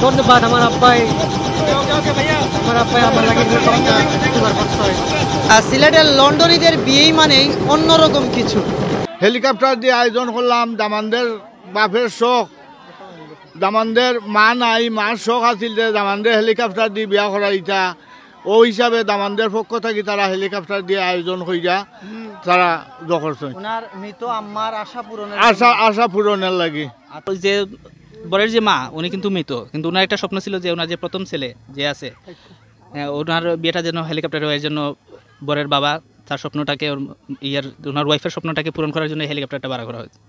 ধন্যবাদ আমার আব্বাই আমার লাগে সিলেটের লন্ডনীদের বিয়েই মানেই অন্যরকম কিছু। হেলিকপ্টার দিয়ে আয়োজন করলাম, দামানদের বাপের শখ, দামানদের মা নাই, মার শখ আছিল যে দামানদের হেলিকপ্টার দিয়ে বিয়া করা ইটা, ও হিসাবে দামানদের পক্ষ থেকে তারা হেলিকপ্টার দিয়ে আয়োজন হইয়া তারা করছে ওনার মৃত আম্মার আশা পূরণের লাগে। যে বরের যে মা উনি কিন্তু মৃত, কিন্তু ওনার একটা স্বপ্ন ছিল যে ওনার যে প্রথম ছেলে যে আছে ওনার বিয়েটা যেন হেলিকপ্টারে হয়, জন্য বরের বাবা তার স্বপ্নটাকে ওনার ওয়াইফের স্বপ্নটাকে পূরণ করার জন্য হেলিকপ্টারটা ভাড়া করা হয়েছে।